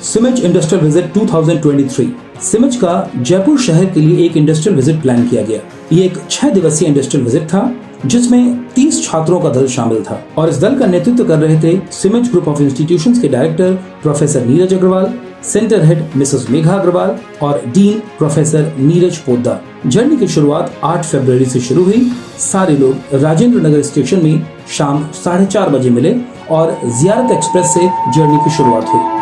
सिमेज industrial visit 2023। सिमेज का जयपुर शहर के लिए एक इंडस्ट्रियल विजिट प्लान किया गया। ये एक 6 दिवसीय इंडस्ट्रियल विजिट था जिसमें 30 छात्रों का दल शामिल था और इस दल का नेतृत्व कर रहे थे सिमेज ग्रुप ऑफ इंस्टीट्यूशंस के director professor Neeraj Agarwal, centre head Mrs Megha Agarwal और dean professor Neeraj Poddar. Journey की शुरुआत 8 फरवरी से शुरू हुई। सारे लोग राजेंद्र नगर स्टेशन में शाम 4:30 बजे मिले और जियारत एक्सप्रेस से जर्नी की शुरुआत हुई।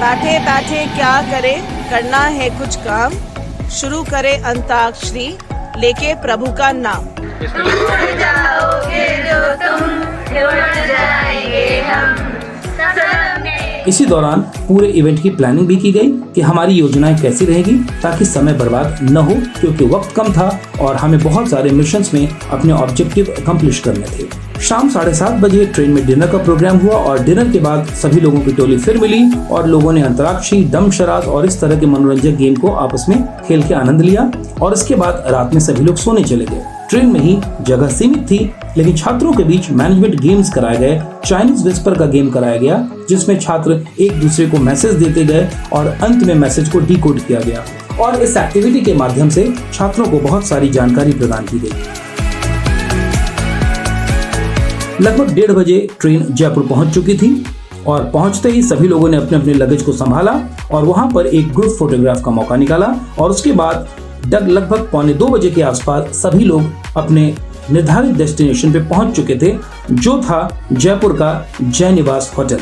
बैठे बैठे क्या करे, करना है कुछ काम, शुरू करे अंताक्षरी लेके प्रभु का नाम। उड़ जाओगे जो तुम, उड़ जाएंगे हम। इसी दौरान पूरे इवेंट की प्लानिंग भी की गई कि हमारी योजनाएं कैसी रहेगी ताकि समय बर्बाद न हो, क्योंकि वक्त कम था और हमें बहुत सारे मिशंस में अपने ऑब्जेक्टिव अकम्प्लिश करने थे। शाम 7:30 बजे ट्रेन में डिनर का प्रोग्राम हुआ और डिनर के बाद सभी लोगों की टोली फिर मिली और लोगों ने अंतराक्षरी, दम शराद और इस तरह के मनोरंजक गेम को आपस में खेल के आनंद लिया और इसके बाद रात में सभी लोग सोने चले गए। ट्रेन में ही जगह सीमित थी, लेकिन छात्रों के बीच मैनेजमेंट गेम्स कराए गए। चाइनीज विस्पर का गेम कराया गया जिसमें छात्र एक दूसरे को मैसेज देते गए और अंत में मैसेज को डिकोड किया गया और इस एक्टिविटी के माध्यम से छात्रों को बहुत सारी जानकारी प्रदान की गई। लगभग 1:30 बजे ट्रेन जयपुर पहुंच चुकी थी और पहुंचते ही सभी लोगों ने अपने अपने लगेज को संभाला और वहां पर एक ग्रुप फोटोग्राफ का मौका निकाला और उसके बाद लगभग 1:45 बजे के आसपास सभी लोग अपने निर्धारित डेस्टिनेशन पे पहुंच चुके थे, जो था जयपुर का जय निवास होटल।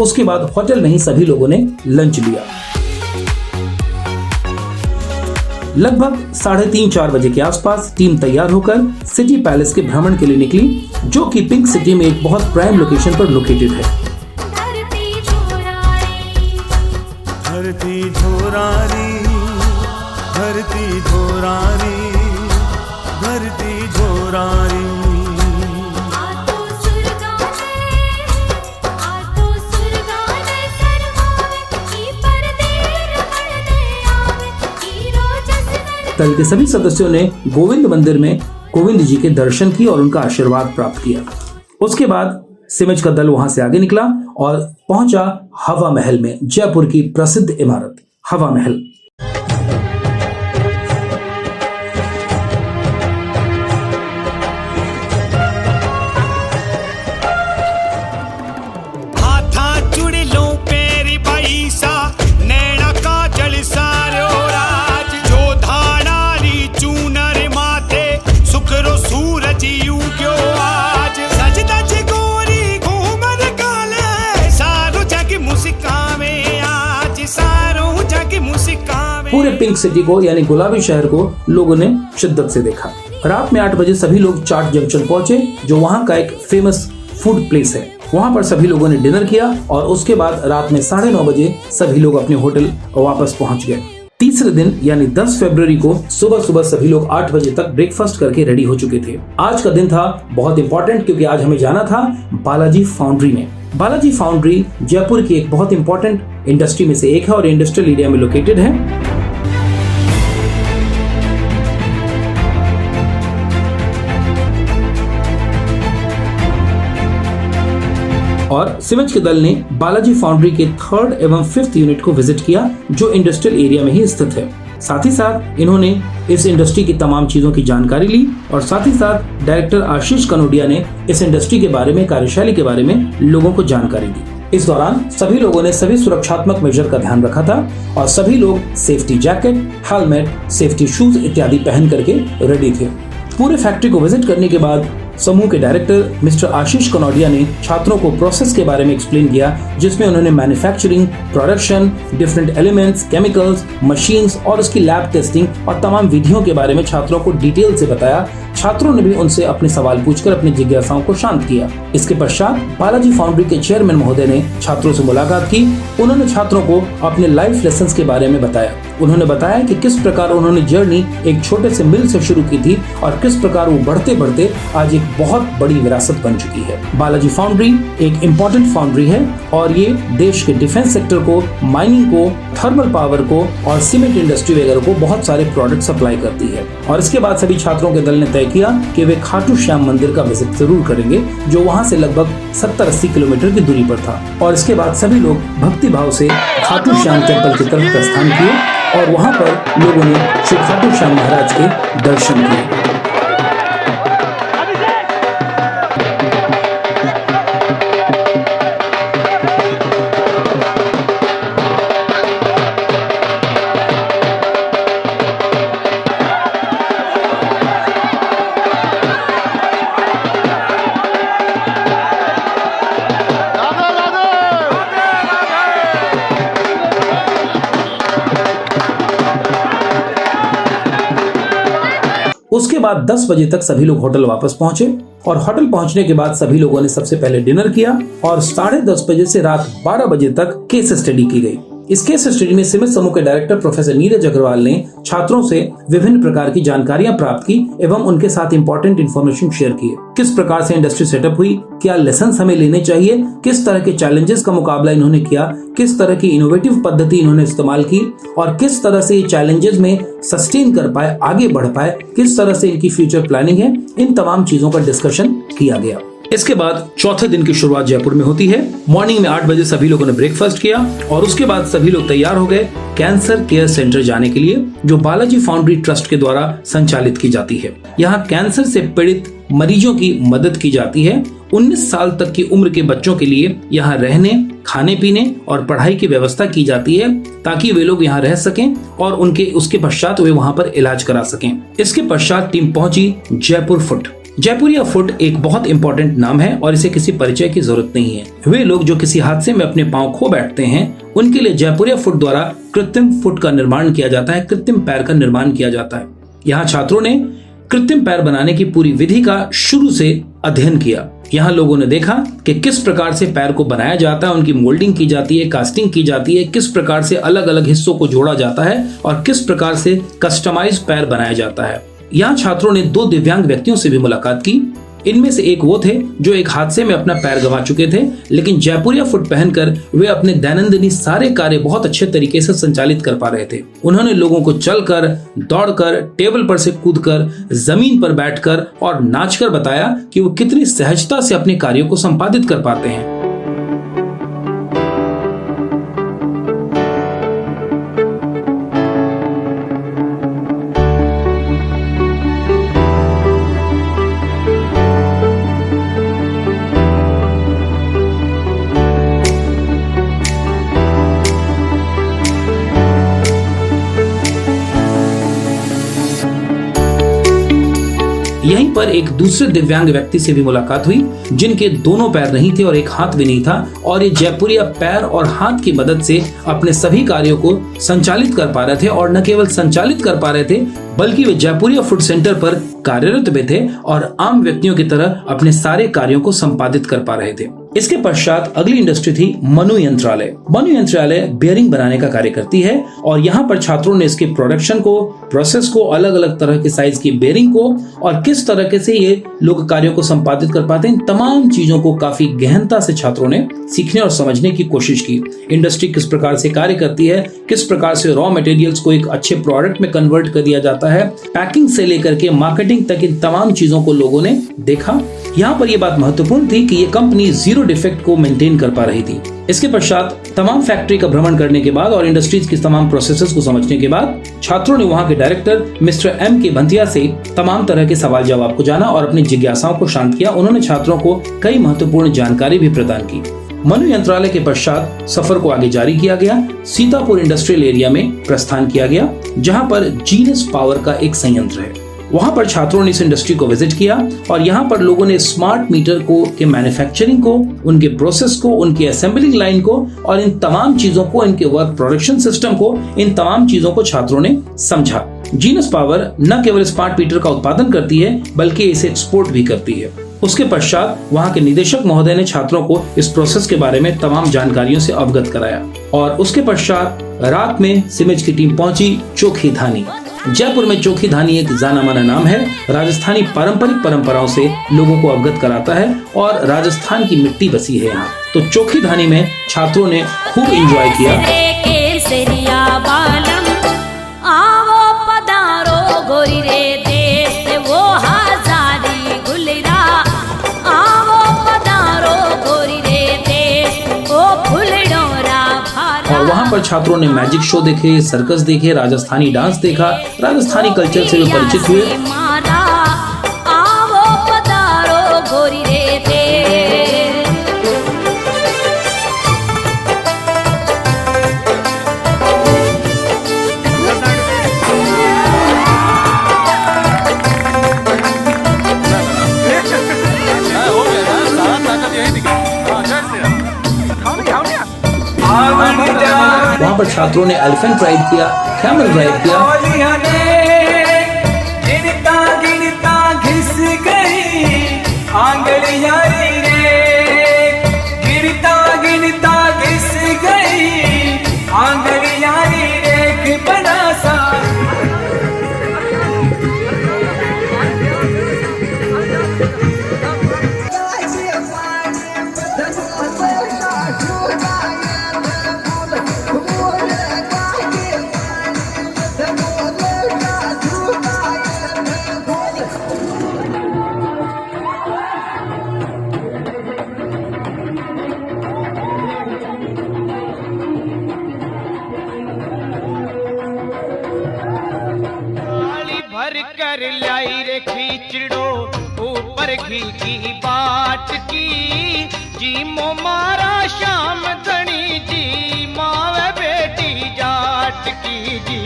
उसके बाद होटल में ही सभी लोगों ने लंच लिया। लगभग 3:30-4 बजे के आसपास टीम तैयार होकर सिटी पैलेस के भ्रमण के लिए निकली, जो कि पिंक सिटी में एक बहुत प्राइम लोकेशन पर लोकेटेड है। धरती झोरारी, धरती झोरारी, धरती झोरारी, धरती झोरारी। आतो सुरगाने सरमावे, की परदेर मरने आवे, की रोजस दल के सभी सदस्यों ने गोविंद मंदिर में गोविंद जी के दर्शन किए और उनका आशीर्वाद प्राप्त किया। उसके बाद सिमेज का दल वहां से आगे निकला और पहुंचा हवा महल में, जयपुर की प्रसिद्ध इमारत हवा महल। पूरे पिंक सिटी को यानी गुलाबी शहर को लोगों ने शिद्दत से देखा। रात में 8 बजे सभी लोग चाट जंक्शन पहुंचे, जो वहां का एक फेमस फूड प्लेस है। वहां पर सभी लोगों ने डिनर किया और उसके बाद रात में 9:30 बजे सभी लोग अपने होटल वापस पहुंच गए। तीसरे दिन यानी 10 फरवरी को सुबह सभी लोग 8 बजे तक ब्रेकफास्ट करके रेडी हो चुके थे। आज का दिन था बहुत इंपॉर्टेंट, क्योंकि आज हमें जाना था बालाजी फाउंड्री में। बालाजी फाउंड्री जयपुर की एक बहुत इंपॉर्टेंट इंडस्ट्री में से एक है और इंडस्ट्रियल एरिया में लोकेटेड है। और सिमेज के दल ने बालाजी फाउंड्री के 3rd एवं 5th यूनिट को विजिट किया, जो इंडस्ट्रियल एरिया में ही स्थित है। साथ ही साथ इन्होंने इस इंडस्ट्री की तमाम चीजों की जानकारी ली और साथ ही साथ डायरेक्टर आशीष कनोडिया ने इस इंडस्ट्री के बारे में, कार्यशैली के बारे में लोगों को जानकारी दी। इस दौरान सभी लोगों ने सभी सुरक्षात्मक मेजर का ध्यान रखा था और सभी लोग safety jacket, helmet, safety shoes इत्यादि पहन करके रेडी थे। पूरे फैक्ट्री को विजिट करने के बाद समूह के डायरेक्टर मिस्टर आशीष कनोडिया ने छात्रों को प्रोसेस के बारे में एक्सप्लेन किया, जिसमें उन्होंने manufacturing, production, different elements, chemicals, machines और उसकी लैब टेस्टिंग और तमाम विधियों के बारे में छात्रों को डिटेल से बताया। छात्रों ने भी उनसे अपने सवाल पूछकर अपनी जिज्ञासाओं को शांत किया। इसके पश्चात बालाजी फाउंड्री के चेयरमैन महोदय ने छात्रों से मुलाकात की। उन्होंने छात्रों को अपने लाइफ लेसन्स के बारे में बताया। उन्होंने बताया कि किस प्रकार उन्होंने जर्नी एक छोटे से मिल से शुरू की थी और किस प्रकार वो बढ़ते बढ़ते आज एक बहुत बड़ी विरासत बन चुकी है। बालाजी फाउंड्री एक इम्पोर्टेंट फाउंड्री है और ये देश के डिफेंस सेक्टर को, माइनिंग को, थर्मल पावर को और सीमेंट इंडस्ट्री वगैरह को बहुत सारे प्रोडक्ट सप्लाई करती है। और इसके बाद सभी छात्रों के दल ने तय किया कि वे खाटू श्याम मंदिर का विजिट जरूर करेंगे, जो वहाँ से लगभग 70-80 किलोमीटर की दूरी पर था। और इसके बाद सभी लोग भक्ति भाव से खाटू श्याम टेम्पल की तरफ प्रस्थान किए और वहाँ पर लोगों ने श्री खाटू श्याम महाराज के दर्शन किए। उसके बाद 10 बजे तक सभी लोग होटल वापस पहुंचे और होटल पहुंचने के बाद सभी लोगों ने सबसे पहले डिनर किया और 10:30 बजे से रात 12 बजे तक केस स्टडी की गई। इस केस स्टडी में सीमेंट समूह के डायरेक्टर प्रोफेसर नीरज अग्रवाल ने छात्रों से विभिन्न प्रकार की जानकारियां प्राप्त की एवं उनके साथ इंपॉर्टेंट इन्फॉर्मेशन शेयर किए। किस प्रकार से इंडस्ट्री सेटअप हुई, क्या लेसन हमें लेने चाहिए, किस तरह के चैलेंजेस का मुकाबला इन्होंने किया, किस तरह की इनोवेटिव पद्धति इन्होंने इस्तेमाल की और किस तरह से ये चैलेंजेस में सस्टेन कर पाए, आगे बढ़ पाए, किस तरह से इनकी फ्यूचर प्लानिंग है, इन तमाम चीजों का डिस्कशन किया गया। इसके बाद चौथे दिन की शुरुआत जयपुर में होती है। मॉर्निंग में 8 बजे सभी लोगों ने ब्रेकफास्ट किया और उसके बाद सभी लोग तैयार हो गए कैंसर केयर सेंटर जाने के लिए, जो बालाजी फाउंड्री ट्रस्ट के द्वारा संचालित की जाती है। यहाँ कैंसर से पीड़ित मरीजों की मदद की जाती है। 19 साल तक की उम्र के बच्चों के लिए यहाँ रहने, खाने पीने और पढ़ाई की व्यवस्था की जाती है ताकि वे लोग यहाँ रह सकें और उसके पश्चात वे वहाँ पर इलाज करा सकें। इसके पश्चात टीम पहुंची जयपुर फुट। जयपुरिया फुट एक बहुत इंपॉर्टेंट नाम है और इसे किसी परिचय की जरूरत नहीं है। वे लोग जो किसी हादसे में अपने पांव खो बैठते हैं, उनके लिए जयपुरिया फुट द्वारा कृत्रिम फुट का निर्माण किया जाता है, कृत्रिम पैर का निर्माण किया जाता है। यहाँ छात्रों ने कृत्रिम पैर बनाने की पूरी विधि का शुरू से अध्ययन किया। यहाँ लोगों ने देखा कि किस प्रकार से पैर को बनाया जाता है, उनकी मोल्डिंग की जाती है, कास्टिंग की जाती है, किस प्रकार से अलग अलग हिस्सों को जोड़ा जाता है और किस प्रकार से कस्टमाइज पैर बनाया जाता है। यहाँ छात्रों ने 2 दिव्यांग व्यक्तियों से भी मुलाकात की। इनमें से एक वो थे जो एक हादसे में अपना पैर गंवा चुके थे, लेकिन जयपुरिया फुट पहनकर वे अपने दैनंदिनी सारे कार्य बहुत अच्छे तरीके से संचालित कर पा रहे थे। उन्होंने लोगों को चलकर, दौड़कर, टेबल पर से कूदकर, जमीन पर बैठकर और नाचकर बताया कि वो कितनी सहजता से अपने कार्यों को संपादित कर पाते हैं। यहीं पर एक दूसरे दिव्यांग व्यक्ति से भी मुलाकात हुई जिनके दोनों पैर नहीं थे और एक हाथ भी नहीं था, और ये जयपुरिया पैर और हाथ की मदद से अपने सभी कार्यों को संचालित कर पा रहे थे। और न केवल संचालित कर पा रहे थे बल्कि वे जयपुरिया फुट सेंटर पर कार्यरत भी थे और आम व्यक्तियों की तरह अपने सारे कार्यों को संपादित कर पा रहे थे। इसके पश्चात अगली इंडस्ट्री थी मनु यंत्रालय। मनु यंत्रालय बेयरिंग बनाने का कार्य करती है और यहाँ पर छात्रों ने इसके प्रोडक्शन को, प्रोसेस को, अलग अलग तरह के साइज की बेयरिंग को और किस तरह से ये लोग कार्यों को संपादित कर पाते हैं, तमाम चीजों को काफी गहनता से छात्रों ने सीखने और समझने की कोशिश की। इंडस्ट्री किस प्रकार से कार्य करती है, किस प्रकार से रॉ मटेरियल्स को एक अच्छे प्रोडक्ट में कन्वर्ट कर दिया जाता है, पैकिंग से लेकर के मार्केटिंग तक इन तमाम चीजों को लोगों ने देखा। यहाँ पर यह बात महत्वपूर्ण थी कि ये कंपनी 0 डिफेक्ट को मेंटेन कर पा रही थी। इसके पश्चात तमाम फैक्ट्री का भ्रमण करने के बाद और इंडस्ट्रीज की तमाम प्रोसेसेस को समझने के बाद छात्रों ने वहां के डायरेक्टर मिस्टर M.K. भंतिया से तमाम तरह के सवाल जवाब को जाना और अपनी जिज्ञासाओं को शांत किया। उन्होंने छात्रों को कई महत्वपूर्ण जानकारी भी प्रदान की। मनु यंत्रालय के पश्चात सफर को आगे जारी किया गया। सीतापुर इंडस्ट्रियल एरिया में प्रस्थान किया गया, जहां पर जीनस पावर का एक संयंत्र है। वहां पर छात्रों ने इस इंडस्ट्री को विजिट किया और यहाँ पर लोगों ने स्मार्ट मीटर को के मैन्युफैक्चरिंग को, उनके प्रोसेस को, उनकी असेंबलिंग लाइन को और इन तमाम चीजों को, इनके वर्क प्रोडक्शन सिस्टम को, इन तमाम चीजों को छात्रों ने समझा। जीनस पावर न केवल स्मार्ट मीटर का उत्पादन करती है बल्कि इसे एक्सपोर्ट भी करती है। उसके पश्चात वहाँ के निदेशक महोदय ने छात्रों को इस प्रोसेस के बारे में तमाम जानकारियों से अवगत कराया और उसके पश्चात रात में सिमेज की टीम पहुंची चोखी धानी। जयपुर में चोखी धानी एक जाना माना नाम है। राजस्थानी पारंपरिक परंपराओं से लोगों को अवगत कराता है और राजस्थान की मिट्टी बसी है यहाँ। तो चोखी धानी में छात्रों ने खूब एंजॉय किया। और वहाँ पर छात्रों ने मैजिक शो देखे, सर्कस देखे, राजस्थानी डांस देखा, राजस्थानी कल्चर से भी परिचित हुए। वहाँ पर छात्रों ने एलिफेंट राइड किया, कैमल राइड किया। गिनता गिनता घिस गई आंगलियां रे, गिनता गिनता घिस गई आंगलियां रे, एक बड़ा सा भर कर लाई रे खींचड़ो ऊपर घी की बाट की, जी मो मारा श्याम धनी जी, मावे बेटी जाट की जी,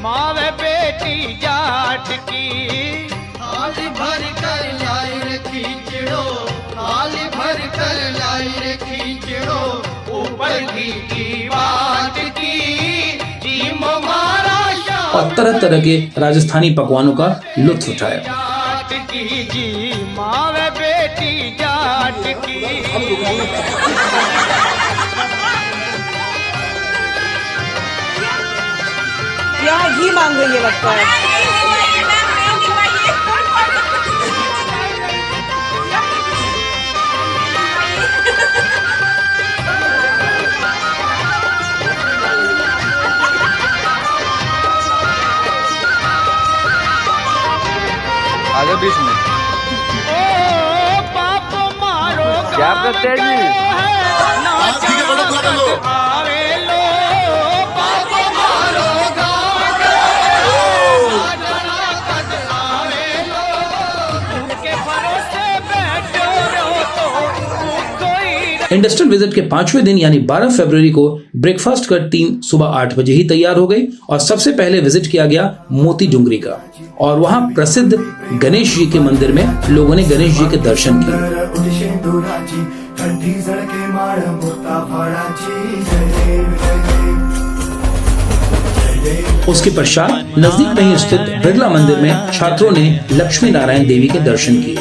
मावे बेटी जाट की। थाली भर कर लाई रे खींचड़ो, थाली भर कर लाई रे खींचड़ो ऊपर घी की बाट की, जी मो मारा और तरह तरह के राजस्थानी पकवानों का लुत्फ उठाया। जाट की जी, मावे बेटी जाट की। यहाँ घी मांग रही है लगता है। आगे बीच में ओ पाप मारो क्या करते हैं जी? ठीक है, बड़ो लो आवे लो, पाप मारो आवे लो, उनके भरोसे बैठो रो तो कोई। इंडस्ट्रियल विजिट के 5वें दिन यानी 12 फरवरी को ब्रेकफास्ट कर टीम सुबह 8 बजे ही तैयार हो गई और सबसे पहले विजिट किया गया मोती डुंगरी का। और वहाँ प्रसिद्ध गणेश जी के मंदिर में लोगों ने गणेश जी के दर्शन किए। उसके पश्चात नजदीक में ही स्थित बिरला मंदिर में छात्रों ने लक्ष्मी नारायण देवी के दर्शन किए।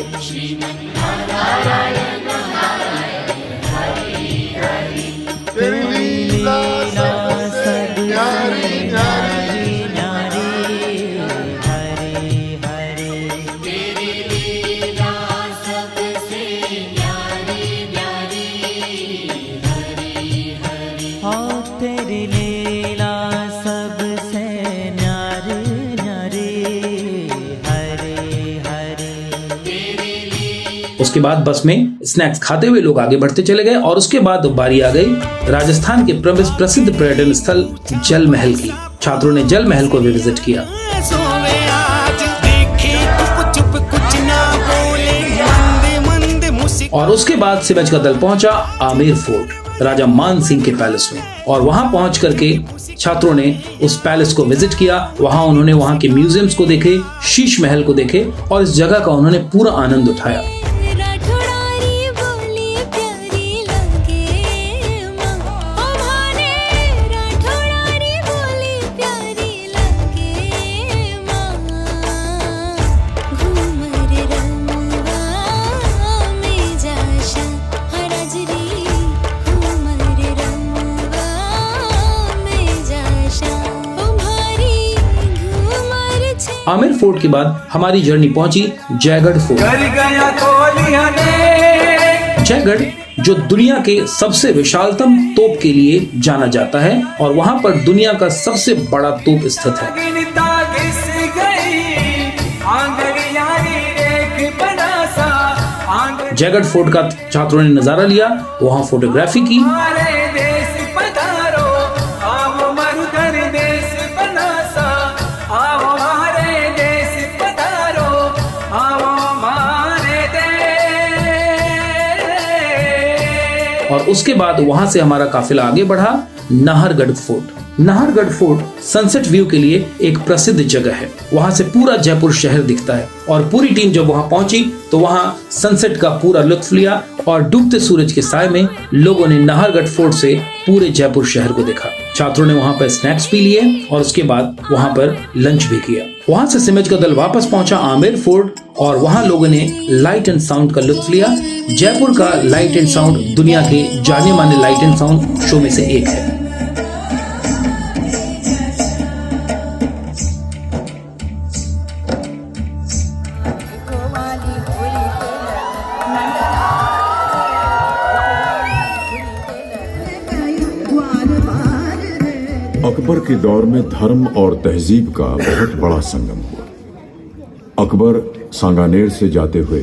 उसके बाद बस में स्नैक्स खाते हुए लोग आगे बढ़ते चले गए और उसके बाद बारी आ गई राजस्थान के प्रसिद्ध पर्यटन स्थल जल महल की। छात्रों ने जल महल को भी विजिट किया। और उसके बाद सिवज का दल पहुंचा आमेर फोर्ट, राजा मान सिंह के पैलेस में। और वहां पहुंच करके छात्रों ने उस पैलेस को विजिट किया। वहां उन्होंने वहां के म्यूजियम्स को देखे, शीश महल को देखे और इस जगह का उन्होंने पूरा आनंद उठाया। घूमर आमेर फोर्ट के बाद हमारी जर्नी पहुंची जयगढ़ फोर्ट। जयगढ़ जो दुनिया के सबसे विशालतम तोप के लिए जाना जाता है और वहां पर दुनिया का सबसे बड़ा तोप स्थित है। जयगढ़ फोर्ट का छात्रों ने नजारा लिया, वहां फोटोग्राफी की। और उसके बाद वहां से हमारा काफिला आगे बढ़ा Nahargarh fort. Nahargarh fort sunset view के लिए एक प्रसिद्ध जगह है। वहां से पूरा जयपुर शहर दिखता है और पूरी टीम जब वहां पहुंची तो वहां सनसेट का पूरा लुत्फ लिया और डूबते सूरज के साए में लोगों ने नाहरगढ़ फोर्ट से पूरे जयपुर शहर को देखा। छात्रों ने वहां पर स्नैक्स भी लिए और उसके बाद वहां पर लंच भी किया। वहां से सिमज का दल वापस पहुंचा आमेर फोर्ट और वहां लोगों ने लाइट एंड साउंड का लुत्फ लिया। जयपुर का लाइट एंड साउंड दुनिया के जाने माने लाइट एंड साउंड शो में से एक है। अकबर के दौर में धर्म और तहजीब का बहुत बड़ा संगम हुआ। अकबर सांगानेर से जाते हुए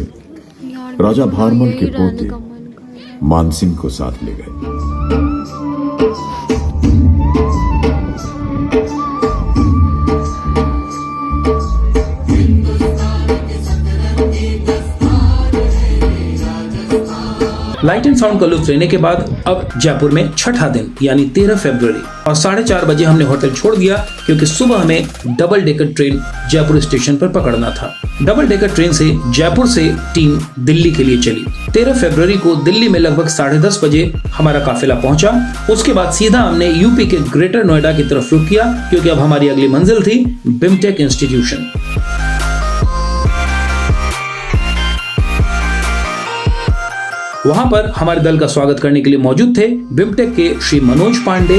राजा भारमल के पोते मानसिंह को साथ ले गए। लाइट एंड साउंड का लुत्फ लेने के बाद अब जयपुर में छठा दिन यानी 13 फरवरी और 4:30 बजे हमने होटल छोड़ दिया क्योंकि सुबह हमें double decker train Jaipur station पर पकड़ना था। डबल डेकर ट्रेन से जयपुर से टीम दिल्ली के लिए चली। 13 फरवरी को दिल्ली में लगभग 10:30 बजे हमारा काफिला पहुंचा। उसके बाद सीधा हमने यूपी के ग्रेटर नोएडा की तरफ रुख किया क्योंकि अब हमारी अगली मंजिल थी बिमटेक इंस्टीट्यूशन। वहां पर हमारे दल का स्वागत करने के लिए मौजूद थे बिमटेक के श्री मनोज पांडे,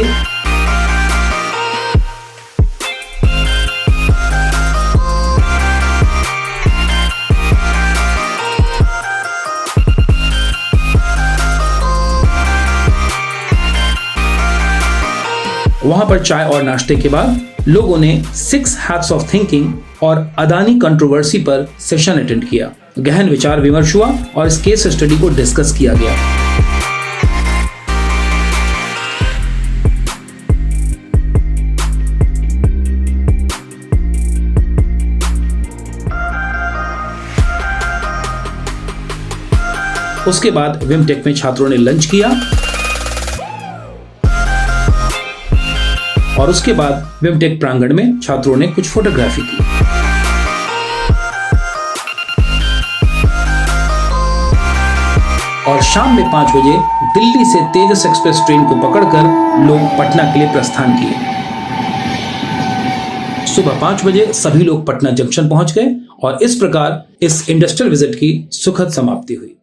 वहां पर चाय और नाश्ते के बाद लोगों ने 6 हैट्स ऑफ थिंकिंग और अदानी कंट्रोवर्सी पर सेशन अटेंड किया। गहन विचार विमर्श हुआ और इस केस स्टडी को डिस्कस किया गया। उसके बाद विमटेक में छात्रों ने लंच किया और उसके बाद विमटेक प्रांगण में छात्रों ने कुछ फोटोग्राफी की। और शाम में 5 बजे दिल्ली से तेजस एक्सप्रेस ट्रेन को पकड़कर लोग पटना के लिए प्रस्थान किए। सुबह 5 बजे सभी लोग पटना जंक्शन पहुंच गए और इस प्रकार इस इंडस्ट्रियल विजिट की सुखद समाप्ति हुई।